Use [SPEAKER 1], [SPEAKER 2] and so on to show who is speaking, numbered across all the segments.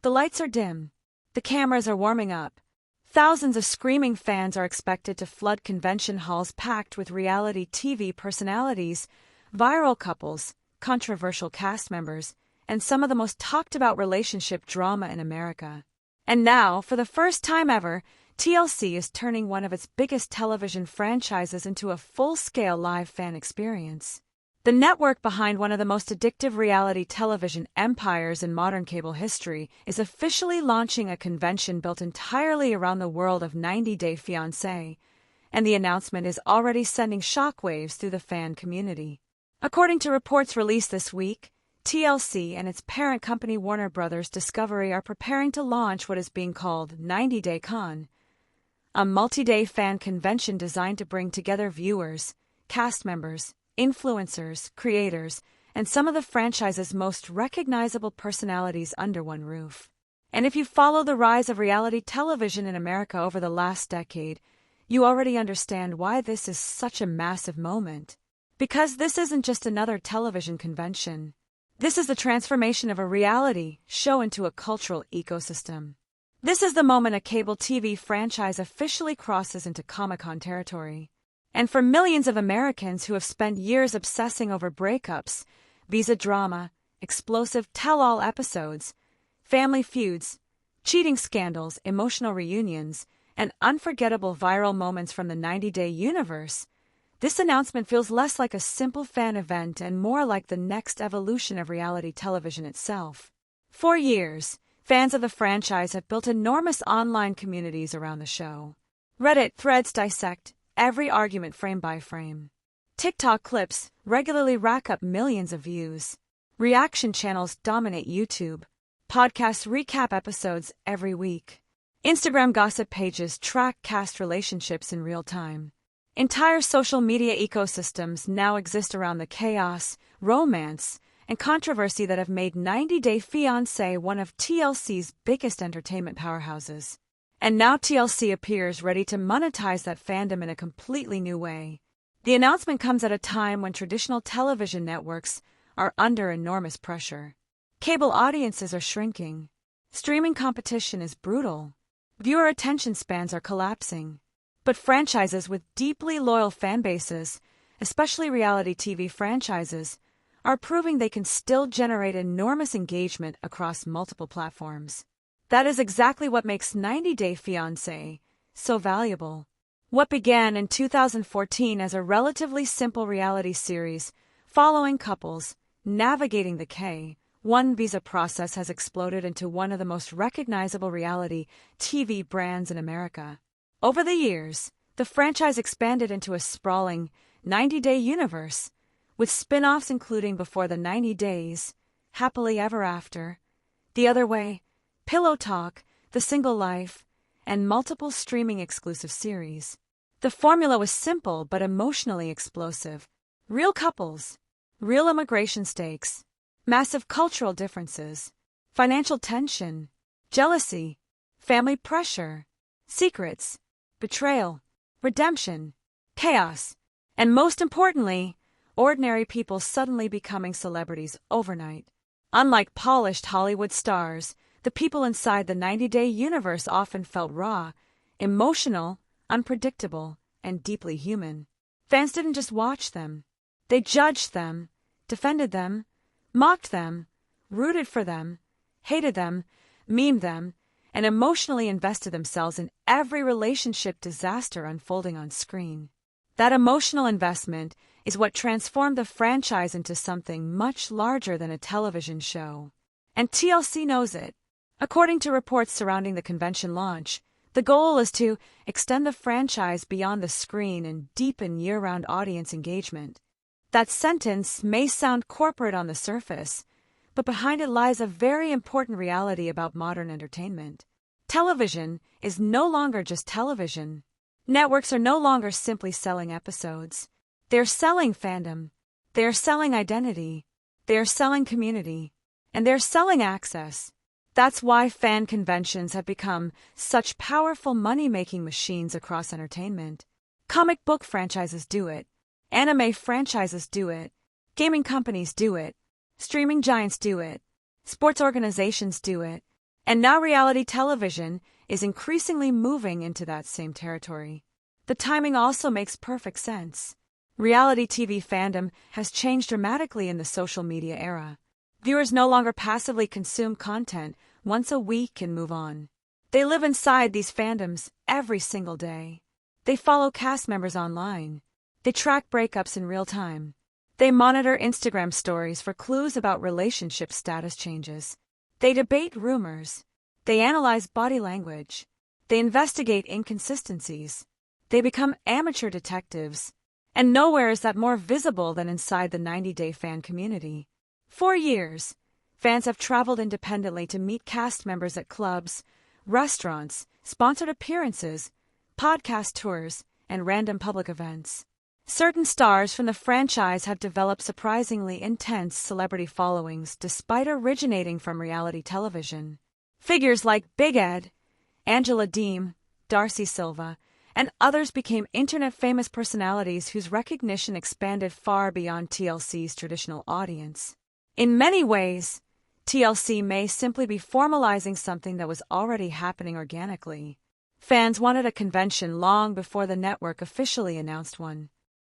[SPEAKER 1] The lights are dim. The cameras are warming up. Thousands of screaming fans are expected to flood convention halls packed with reality TV personalities, viral couples, controversial cast members, and some of the most talked-about relationship drama in America. And now, for the first time ever, TLC is turning one of its biggest television franchises into a full-scale live fan experience. The network behind one of the most addictive reality television empires in modern cable history is officially launching a convention built entirely around the world of 90 Day Fiancé, and the announcement is already sending shockwaves through the fan community. According to reports released this week, TLC and its parent company Warner Bros. Discovery are preparing to launch what is being called 90 Day Con, a multi-day fan convention designed to bring together viewers, cast members, influencers, creators, and some of the franchise's most recognizable personalities under one roof. And if you follow the rise of reality television in America over the last decade, you already understand why this is such a massive moment. Because this isn't just another television convention. This is the transformation of a reality show into a cultural ecosystem. This is the moment a cable TV franchise officially crosses into Comic-Con territory. And for millions of Americans who have spent years obsessing over breakups, visa drama, explosive tell-all episodes, family feuds, cheating scandals, emotional reunions, and unforgettable viral moments from the 90-day universe, this announcement feels less like a simple fan event and more like the next evolution of reality television itself. For years, fans of the franchise have built enormous online communities around the show. Reddit threads dissect every argument frame by frame. TikTok clips regularly rack up millions of views. Reaction channels dominate YouTube. Podcasts recap episodes every week. Instagram gossip pages track cast relationships in real time. Entire social media ecosystems now exist around the chaos, romance, and controversy that have made 90 Day Fiancé one of TLC's biggest entertainment powerhouses. And now TLC appears ready to monetize that fandom in a completely new way. The announcement comes at a time when traditional television networks are under enormous pressure. Cable audiences are shrinking. Streaming competition is brutal. Viewer attention spans are collapsing. But franchises with deeply loyal fan bases, especially reality TV franchises, are proving they can still generate enormous engagement across multiple platforms. That is exactly what makes 90 Day Fiancé so valuable. What began in 2014 as a relatively simple reality series following couples navigating the K-1 visa process has exploded into one of the most recognizable reality TV brands in America. Over the years, the franchise expanded into a sprawling 90-day universe, with spin-offs including Before the 90 Days, Happily Ever After, The Other Way, Pillow Talk, The Single Life, and multiple streaming exclusive series. The formula was simple but emotionally explosive. Real couples, real immigration stakes, massive cultural differences, financial tension, jealousy, family pressure, secrets, betrayal, redemption, chaos, and most importantly, ordinary people suddenly becoming celebrities overnight. Unlike polished Hollywood stars, the people inside the 90-day universe often felt raw, emotional, unpredictable, and deeply human. Fans didn't just watch them. They judged them, defended them, mocked them, rooted for them, hated them, memed them, and emotionally invested themselves in every relationship disaster unfolding on screen. That emotional investment is what transformed the franchise into something much larger than a television show. And TLC knows it. According to reports surrounding the convention launch, the goal is to extend the franchise beyond the screen and deepen year-round audience engagement. That sentence may sound corporate on the surface, but behind it lies a very important reality about modern entertainment. Television is no longer just television. Networks are no longer simply selling episodes. They're selling fandom. They're selling identity. They're selling community. And they're selling access. That's why fan conventions have become such powerful money-making machines across entertainment. Comic book franchises do it. Anime franchises do it. Gaming companies do it. Streaming giants do it. Sports organizations do it. And now reality television is increasingly moving into that same territory. The timing also makes perfect sense. Reality TV fandom has changed dramatically in the social media era. Viewers no longer passively consume content once a week and move on. They live inside these fandoms every single day. They follow cast members online. They track breakups in real time. They monitor Instagram stories for clues about relationship status changes. They debate rumors. They analyze body language. They investigate inconsistencies. They become amateur detectives. And nowhere is that more visible than inside the 90-Day fan community. For years, fans have traveled independently to meet cast members at clubs, restaurants, sponsored appearances, podcast tours, and random public events. Certain stars from the franchise have developed surprisingly intense celebrity followings despite originating from reality television. Figures like Big Ed, Angela Deem, Darcy Silva, and others became internet-famous personalities whose recognition expanded far beyond TLC's traditional audience. In many ways, TLC may simply be formalizing something that was already happening organically. Fans wanted a convention long before the network officially announced one.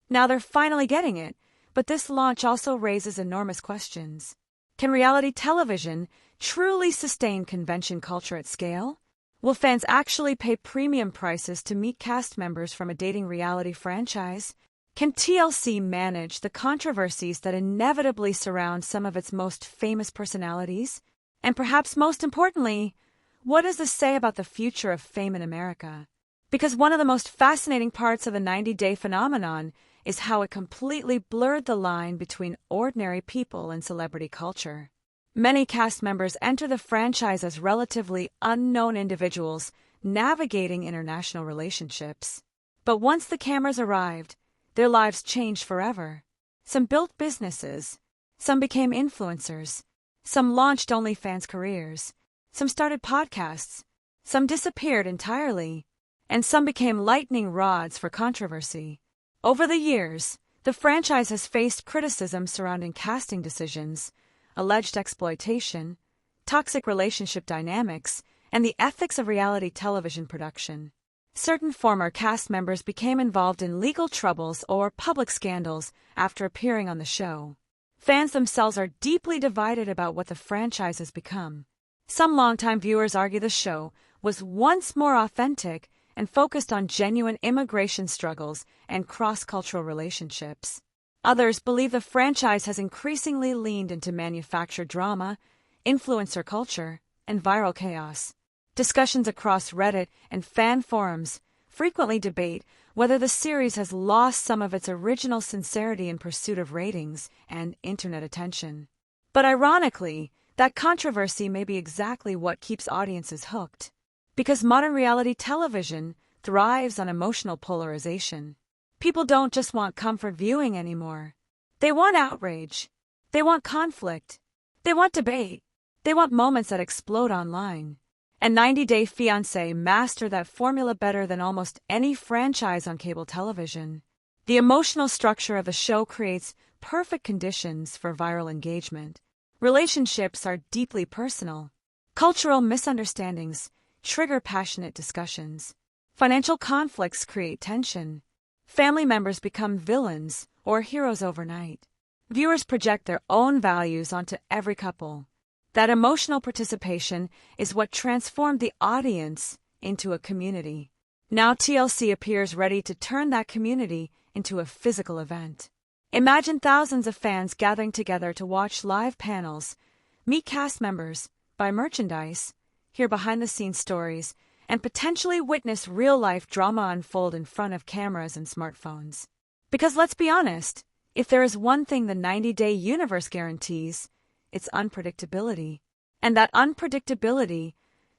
[SPEAKER 1] Now they're finally getting it, but this launch also raises enormous questions. Can reality television truly sustain convention culture at scale? Will fans actually pay premium prices to meet cast members from a dating reality franchise? Can TLC manage the controversies that inevitably surround some of its most famous personalities? And perhaps most importantly, what does this say about the future of fame in America? Because one of the most fascinating parts of the 90-Day phenomenon is how it completely blurred the line between ordinary people and celebrity culture. Many cast members enter the franchise as relatively unknown individuals navigating international relationships. But once the cameras arrived, their lives changed forever. Some built businesses, some became influencers, some launched OnlyFans careers, some started podcasts, some disappeared entirely, and some became lightning rods for controversy. Over the years, the franchise has faced criticism surrounding casting decisions, alleged exploitation, toxic relationship dynamics, and the ethics of reality television production. Certain former cast members became involved in legal troubles or public scandals after appearing on the show. Fans themselves are deeply divided about what the franchise has become. Some longtime viewers argue the show was once more authentic and focused on genuine immigration struggles and cross-cultural relationships. Others believe the franchise has increasingly leaned into manufactured drama, influencer culture, and viral chaos. Discussions across Reddit and fan forums frequently debate whether the series has lost some of its original sincerity in pursuit of ratings and internet attention. But ironically, that controversy may be exactly what keeps audiences hooked. Because modern reality television thrives on emotional polarization. People don't just want comfort viewing anymore. They want outrage. They want conflict. They want debate. They want moments that explode online. And 90-Day Fiancé mastered that formula better than almost any franchise on cable television. The emotional structure of the show creates perfect conditions for viral engagement. Relationships are deeply personal. Cultural misunderstandings trigger passionate discussions. Financial conflicts create tension. Family members become villains or heroes overnight. Viewers project their own values onto every couple. That emotional participation is what transformed the audience into a community. Now TLC appears ready to turn that community into a physical event. Imagine thousands of fans gathering together to watch live panels, meet cast members, buy merchandise, hear behind-the-scenes stories, and potentially witness real-life drama unfold in front of cameras and smartphones. Because let's be honest, if there is one thing the 90-Day universe guarantees, it's unpredictability. And that unpredictability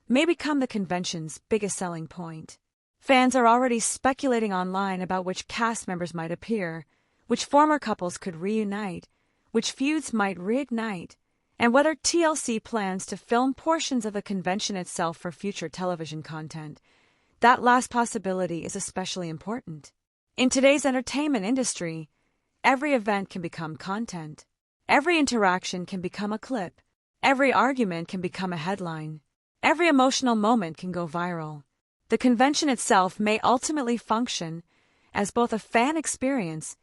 [SPEAKER 1] may become the convention's biggest selling point. Fans are already speculating online about which cast members might appear, which former couples could reunite, which feuds might reignite, and whether TLC plans to film portions of the convention itself for future television content. That last possibility is especially important. In today's entertainment industry, every event can become content. Every interaction can become a clip. Every argument can become a headline. Every emotional moment can go viral. The convention itself may ultimately function as both a fan experience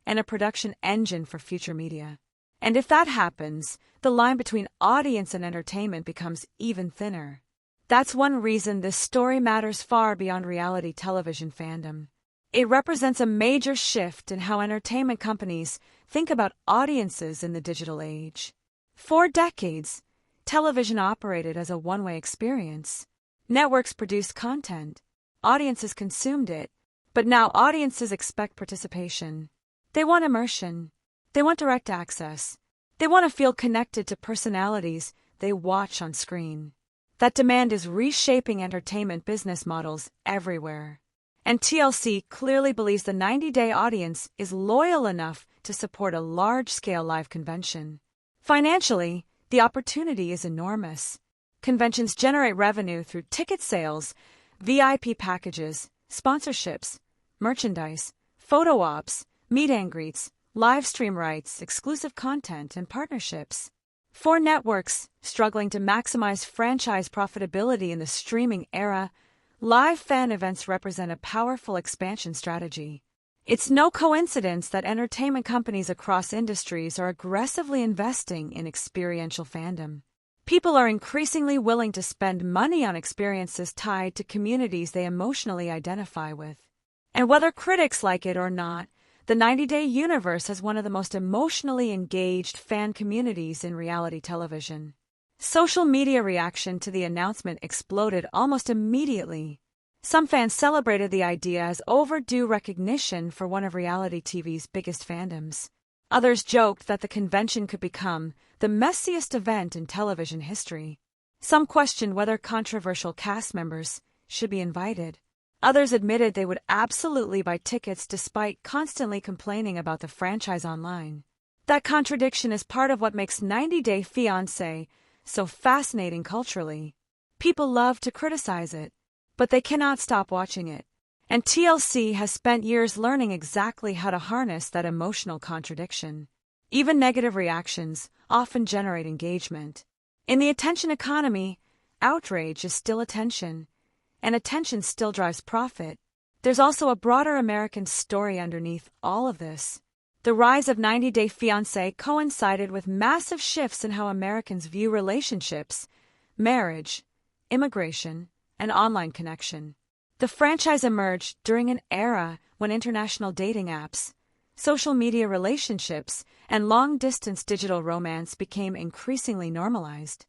[SPEAKER 1] and a production engine for future media. And if that happens, the line between audience and entertainment becomes even thinner. That's one reason this story matters far beyond reality television fandom. It represents a major shift in how entertainment companies think about audiences in the digital age. For decades, television operated as a one-way experience. Networks produced content. Audiences consumed it. But now audiences expect participation. They want immersion. They want direct access. They want to feel connected to personalities they watch on screen. That demand is reshaping entertainment business models everywhere. And TLC clearly believes the 90-day audience is loyal enough to support a large-scale live convention. Financially, the opportunity is enormous. Conventions generate revenue through ticket sales, VIP packages, sponsorships, merchandise, photo ops, meet and greets, live stream rights, exclusive content, and partnerships. For networks struggling to maximize franchise profitability in the streaming era, live fan events represent a powerful expansion strategy. It's no coincidence that entertainment companies across industries are aggressively investing in experiential fandom. People are increasingly willing to spend money on experiences tied to communities they emotionally identify with. And whether critics like it or not, the 90-day universe has one of the most emotionally engaged fan communities in reality television. Social media reaction to the announcement exploded almost immediately. Some fans celebrated the idea as overdue recognition for one of reality TV's biggest fandoms. Others joked that the convention could become the messiest event in television history. Some questioned whether controversial cast members should be invited. Others admitted they would absolutely buy tickets despite constantly complaining about the franchise online. That contradiction is part of what makes 90 Day Fiancé so fascinating culturally. People love to criticize it, but they cannot stop watching it. And TLC has spent years learning exactly how to harness that emotional contradiction. Even negative reactions often generate engagement. In the attention economy, outrage is still attention, and attention still drives profit. There's also a broader American story underneath all of this. The rise of 90 Day Fiancé coincided with massive shifts in how Americans view relationships, marriage, immigration, and online connection. The franchise emerged during an era when international dating apps, social media relationships, and long-distance digital romance became increasingly normalized.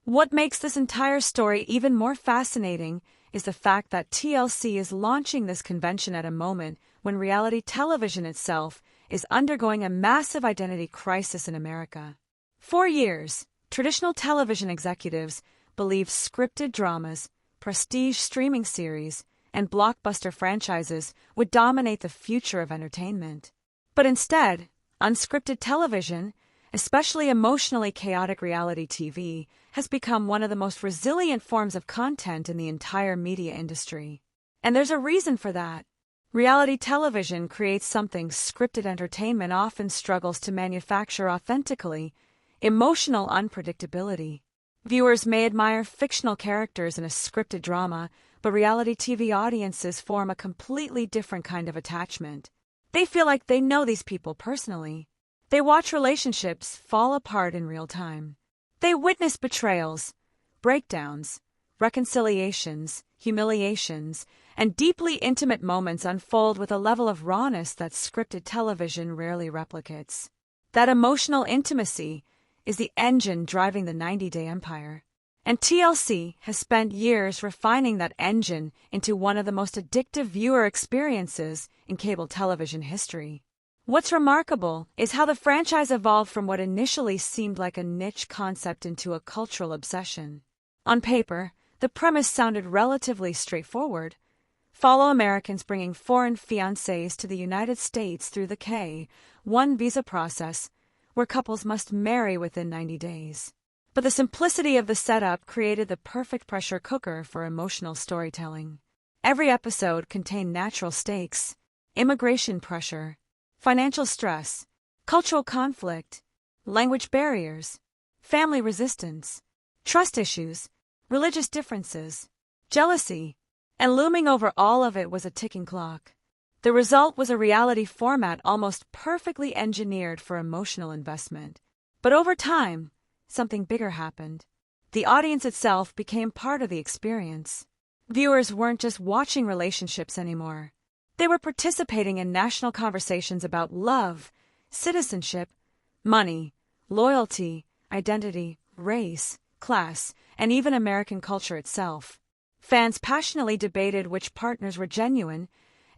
[SPEAKER 1] What makes this entire story even more fascinating is the fact that TLC is launching this convention at a moment when reality television itself is undergoing a massive identity crisis in America. For years, traditional television executives believed scripted dramas, prestige streaming series, and blockbuster franchises would dominate the future of entertainment. But instead, unscripted television, especially emotionally chaotic reality TV, has become one of the most resilient forms of content in the entire media industry. And there's a reason for that. Reality television creates something scripted entertainment often struggles to manufacture authentically: emotional unpredictability. Viewers may admire fictional characters in a scripted drama, but reality TV audiences form a completely different kind of attachment. They feel like they know these people personally. They watch relationships fall apart in real time. They witness betrayals, breakdowns, reconciliations, humiliations, and deeply intimate moments unfold with a level of rawness that scripted television rarely replicates. That emotional intimacy is the engine driving the 90-day empire. And TLC has spent years refining that engine into one of the most addictive viewer experiences in cable television history. What's remarkable is how the franchise evolved from what initially seemed like a niche concept into a cultural obsession. On paper, the premise sounded relatively straightforward. Follow Americans bringing foreign fiancés to the United States through the K-1 visa process, where couples must marry within 90 days. But the simplicity of the setup created the perfect pressure cooker for emotional storytelling. Every episode contained natural stakes, immigration pressure, financial stress, cultural conflict, language barriers, family resistance, trust issues, religious differences, jealousy, and looming over all of it was a ticking clock. The result was a reality format almost perfectly engineered for emotional investment. But over time, something bigger happened. The audience itself became part of the experience. Viewers weren't just watching relationships anymore. They were participating in national conversations about love, citizenship, money, loyalty, identity, race, class, and even American culture itself. Fans passionately debated which partners were genuine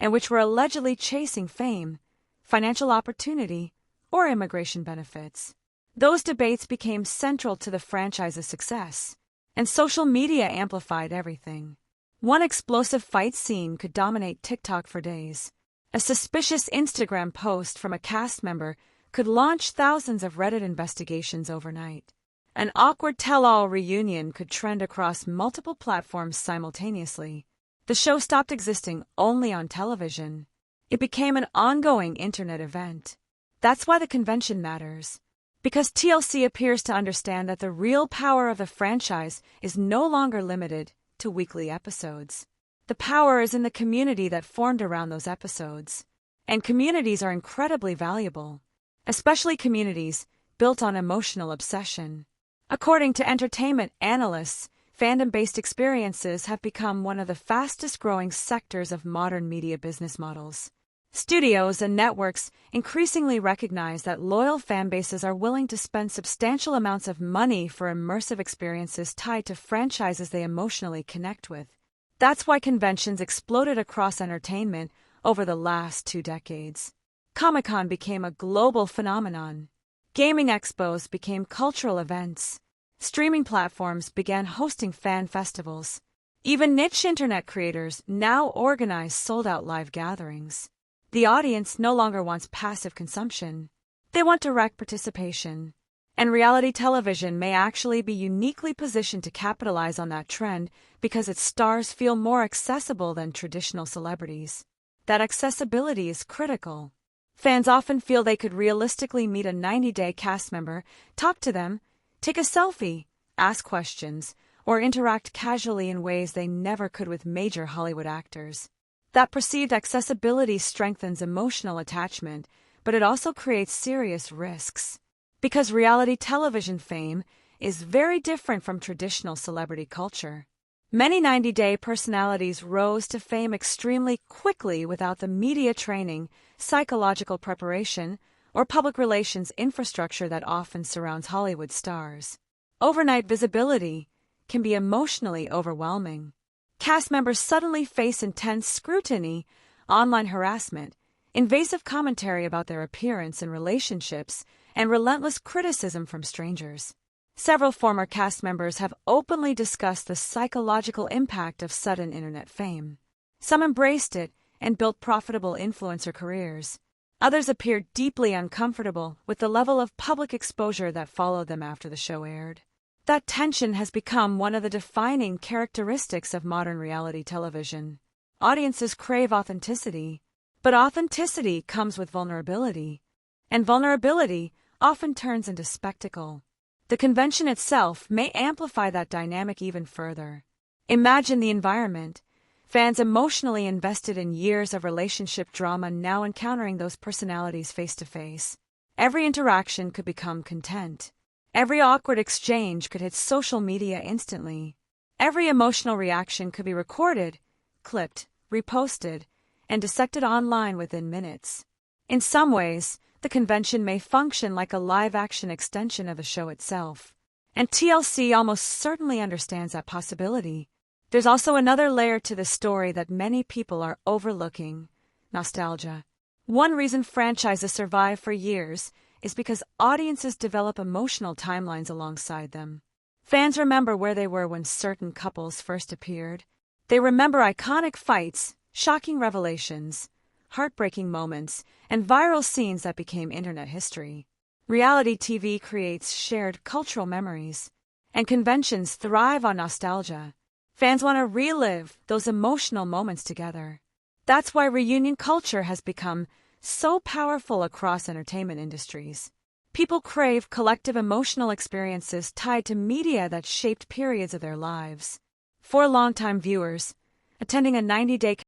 [SPEAKER 1] and which were allegedly chasing fame, financial opportunity, or immigration benefits. Those debates became central to the franchise's success, and social media amplified everything. One explosive fight scene could dominate TikTok for days. A suspicious Instagram post from a cast member could launch thousands of Reddit investigations overnight. An awkward tell-all reunion could trend across multiple platforms simultaneously. The show stopped existing only on television. It became an ongoing internet event. That's why the convention matters. Because TLC appears to understand that the real power of the franchise is no longer limited to weekly episodes. The power is in the community that formed around those episodes. And communities are incredibly valuable, especially communities built on emotional obsession. According to entertainment analysts, fandom-based experiences have become one of the fastest-growing sectors of modern media business models. Studios and networks increasingly recognize that loyal fanbases are willing to spend substantial amounts of money for immersive experiences tied to franchises they emotionally connect with. That's why conventions exploded across entertainment over the last 2 decades. Comic-Con became a global phenomenon. Gaming expos became cultural events. Streaming platforms began hosting fan festivals. Even niche internet creators now organize sold-out live gatherings. The audience no longer wants passive consumption. They want direct participation. And reality television may actually be uniquely positioned to capitalize on that trend because its stars feel more accessible than traditional celebrities. That accessibility is critical. Fans often feel they could realistically meet a 90-day cast member, talk to them, take a selfie, ask questions, or interact casually in ways they never could with major Hollywood actors. That perceived accessibility strengthens emotional attachment, but it also creates serious risks. Because reality television fame is very different from traditional celebrity culture. Many 90-day personalities rose to fame extremely quickly without the media training, psychological preparation, or public relations infrastructure that often surrounds Hollywood stars. Overnight visibility can be emotionally overwhelming. Cast members suddenly face intense scrutiny, online harassment, invasive commentary about their appearance and relationships, and relentless criticism from strangers. Several former cast members have openly discussed the psychological impact of sudden internet fame. Some embraced it and built profitable influencer careers. Others appeared deeply uncomfortable with the level of public exposure that followed them after the show aired. That tension has become one of the defining characteristics of modern reality television. Audiences crave authenticity, but authenticity comes with vulnerability, and vulnerability often turns into spectacle. The convention itself may amplify that dynamic even further. Imagine the environment. Fans emotionally invested in years of relationship drama now encountering those personalities face to face. Every interaction could become content. Every awkward exchange could hit social media instantly. Every emotional reaction could be recorded, clipped, reposted, and dissected online within minutes. In some ways, the convention may function like a live-action extension of the show itself. And TLC almost certainly understands that possibility. There's also another layer to the story that many people are overlooking: nostalgia. One reason franchises survive for years is because audiences develop emotional timelines alongside them. Fans remember where they were when certain couples first appeared. They remember iconic fights, shocking revelations, heartbreaking moments, and viral scenes that became internet history. Reality TV creates shared cultural memories, and conventions thrive on nostalgia. Fans want to relive those emotional moments together. That's why reunion culture has become so powerful across entertainment industries. People crave collective emotional experiences tied to media that shaped periods of their lives. For longtime viewers, attending a 90-day